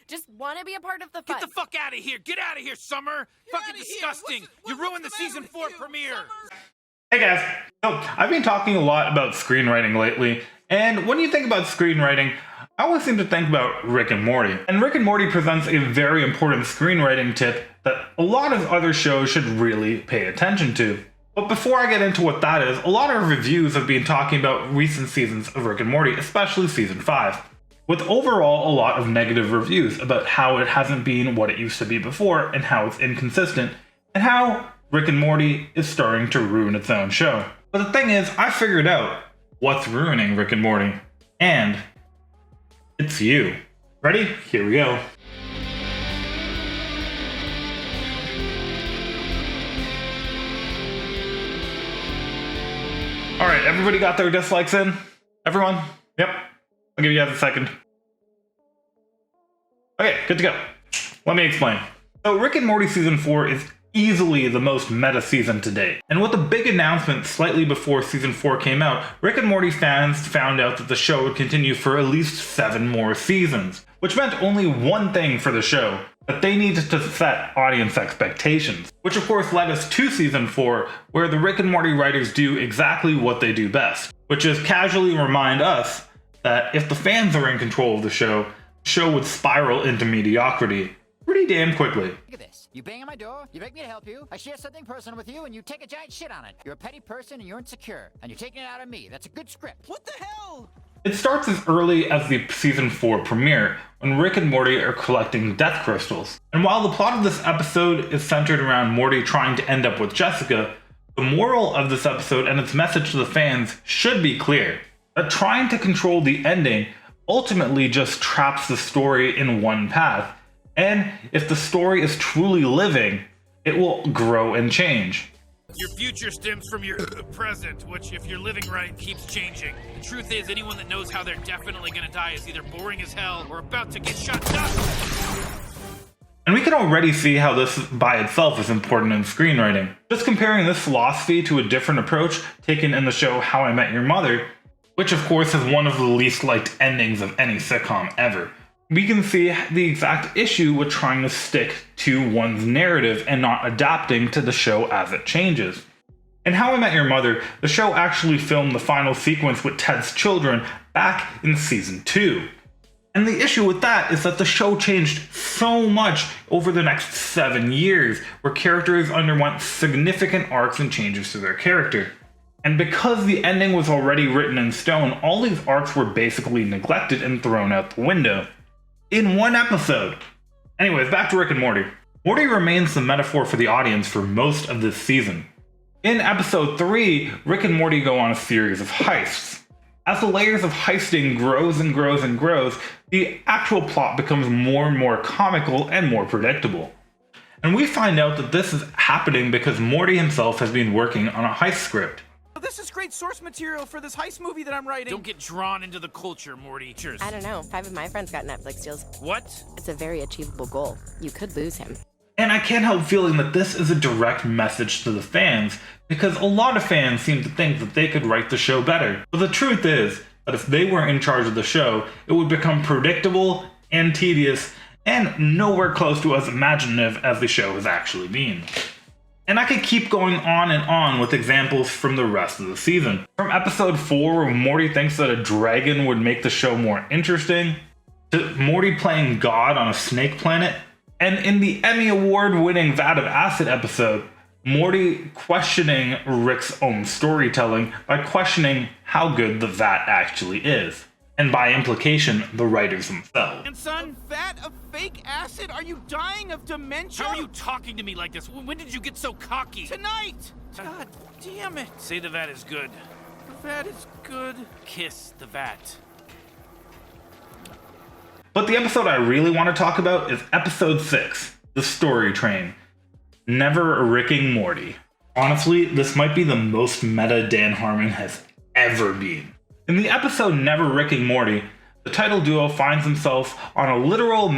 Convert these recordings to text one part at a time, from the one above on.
Just want to be a part of the fun. Get the fuck out of here! Get out of here, Summer! Fucking disgusting! You ruined the season 4 premiere! Hey guys, so I've been talking a lot about screenwriting lately, and when you think about screenwriting, I always seem to think about Rick and Morty. And Rick and Morty presents a very important screenwriting tip that a lot of other shows should really pay attention to. But before I get into what that is, a lot of reviews have been talking about recent seasons of Rick and Morty, especially season 5, with overall a lot of negative reviews about how it hasn't been what it used to be before and how it's inconsistent, and how Rick and Morty is starting to ruin its own show. But the thing is, I figured out what's ruining Rick and Morty, and it's you. Ready? Here we go. Alright, everybody got their dislikes in? Everyone? Yep. I'll give you guys a second. Okay, good to go. Let me explain. So Rick and Morty Season 4 is easily the most meta season to date. And with the big announcement slightly before Season 4 came out, Rick and Morty fans found out that the show would continue for at least 7 more seasons. Which meant only one thing for the show, that they needed to set audience expectations. Which of course led us to Season 4, where the Rick and Morty writers do exactly what they do best. Which is casually remind us that if the fans are in control of the show would spiral into mediocrity pretty damn quickly. Look at this. You bang on my door, you beg me to help you, I share something personal with you, and you take a giant shit on it. You're a petty person and you're insecure, and you're taking it out on me. That's a good script. What the hell? It starts as early as the Season 4 premiere, when Rick and Morty are collecting death crystals. And while the plot of this episode is centered around Morty trying to end up with Jessica, the moral of this episode and its message to the fans should be clear. That trying to control the ending ultimately just traps the story in one path. And if the story is truly living, it will grow and change. Your future stems from your present, which, if you're living right, keeps changing. The truth is, anyone that knows how they're definitely gonna die is either boring as hell or about to get shot down. And we can already see how this by itself is important in screenwriting. Just comparing this philosophy to a different approach taken in the show How I Met Your Mother, which of course is one of the least liked endings of any sitcom ever. We can see the exact issue with trying to stick to one's narrative and not adapting to the show as it changes. In How I Met Your Mother, the show actually filmed the final sequence with Ted's children back in Season 2. And the issue with that is that the show changed so much over the next 7 years, where characters underwent significant arcs and changes to their character. And because the ending was already written in stone, all these arcs were basically neglected and thrown out the window. In one episode. Anyways, back to Rick and Morty. Morty remains the metaphor for the audience for most of this season. In episode 3, Rick and Morty go on a series of heists. As the layers of heisting grows and grows and grows, the actual plot becomes more and more comical and more predictable. And we find out that this is happening because Morty himself has been working on a heist script. This is great source material for this heist movie that I'm writing. Don't get drawn into the culture, Morty. Cheers. I don't know. 5 of my friends got Netflix deals. What? It's a very achievable goal. You could lose him. And I can't help feeling that this is a direct message to the fans, because a lot of fans seem to think that they could write the show better. But the truth is that if they were in charge of the show, it would become predictable and tedious and nowhere close to as imaginative as the show has actually been. And I could keep going on and on with examples from the rest of the season. From episode 4, where Morty thinks that a dragon would make the show more interesting, to Morty playing God on a snake planet, and in the Emmy Award-winning Vat of Acid episode, Morty questioning Rick's own storytelling by questioning how good the vat actually is. And by implication, the writers themselves. And son, Vat of fake acid? Are you dying of dementia? how are you talking to me like this? When did you get so cocky? Tonight! God damn it. Say the vat is good. The vat is good. Kiss the vat. But the episode I really want to talk about is episode 6, The Story Train. Never Ricking Morty. Honestly, this might be the most meta Dan Harmon has ever been. In the episode Never Ricking Morty, the title duo finds themselves on a literal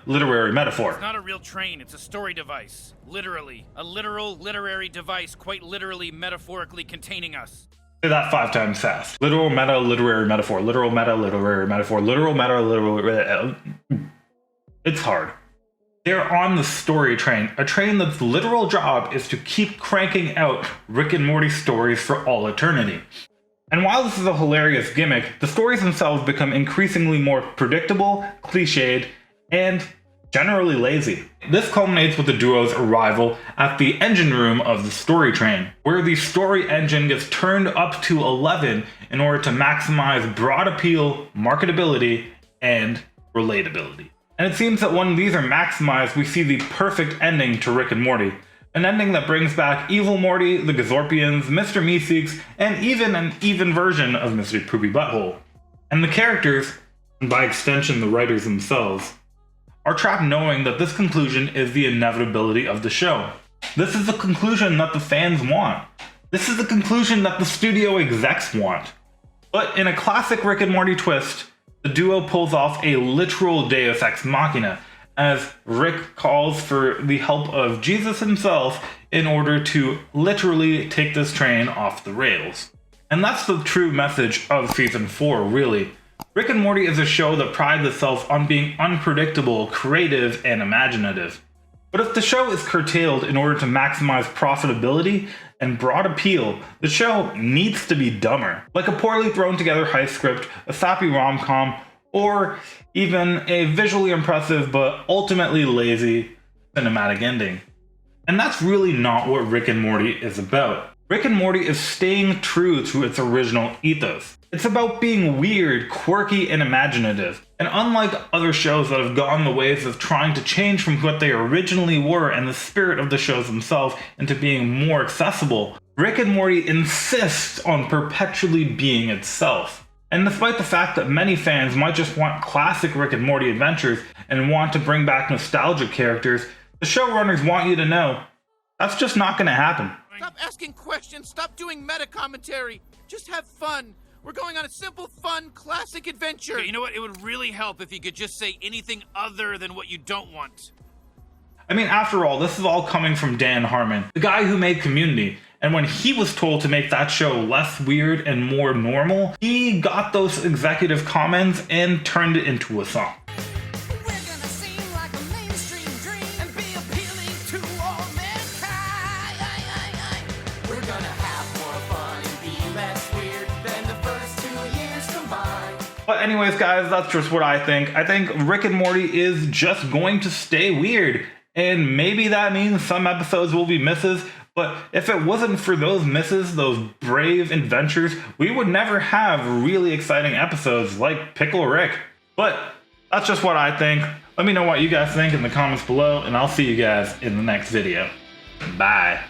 literary metaphor. It's not a real train, it's a story device. Literally. A literal literary device, quite literally, metaphorically containing us. Say that 5 times fast. Literal meta literary metaphor. Literal meta literary metaphor. Literal meta literary. It's hard. They're on the story train, a train that's literal job is to keep cranking out Rick and Morty stories for all eternity. And while this is a hilarious gimmick, the stories themselves become increasingly more predictable, cliched, and generally lazy. This culminates with the duo's arrival at the engine room of the story train, where the story engine gets turned up to 11 in order to maximize broad appeal, marketability, and relatability. And it seems that when these are maximized, we see the perfect ending to Rick and Morty. An ending that brings back Evil Morty, the Gazorpians, Mr. Meeseeks, and even an even version of Mr. Poopy Butthole. And the characters, and by extension the writers themselves, are trapped knowing that this conclusion is the inevitability of the show. This is the conclusion that the fans want. This is the conclusion that the studio execs want. But in a classic Rick and Morty twist, the duo pulls off a literal deus ex machina, as Rick calls for the help of Jesus himself in order to literally take this train off the rails. And that's the true message of season 4, really. Rick and Morty is a show that prides itself on being unpredictable, creative, and imaginative. But if the show is curtailed in order to maximize profitability and broad appeal, the show needs to be dumber. Like a poorly thrown together heist script, a sappy rom-com, or even a visually impressive but ultimately lazy cinematic ending. And that's really not what Rick and Morty is about. Rick and Morty is staying true to its original ethos. It's about being weird, quirky, and imaginative. And unlike other shows that have gone the ways of trying to change from what they originally were and the spirit of the shows themselves into being more accessible, Rick and Morty insists on perpetually being itself. And despite the fact that many fans might just want classic Rick and Morty adventures and want to bring back nostalgic characters, the showrunners want you to know that's just not going to happen. Stop asking questions. Stop doing meta commentary. Just have fun. We're going on a simple, fun, classic adventure. Okay, you know what? It would really help if you could just say anything other than what you don't want. I mean, after all, this is all coming from Dan Harmon, the guy who made Community. And when he was told to make that show less weird and more normal, he got those executive comments and turned it into a song. We're gonna seem like a mainstream dream and be appealing to all mankind. We're gonna have more fun and be less weird than the first 2 years combined. But anyways, guys, that's just what I think. I think Rick and Morty is just going to stay weird. And maybe that means some episodes will be misses. But if it wasn't for those misses, those brave adventures, we would never have really exciting episodes like Pickle Rick. But that's just what I think. Let me know what you guys think in the comments below, and I'll see you guys in the next video. Bye.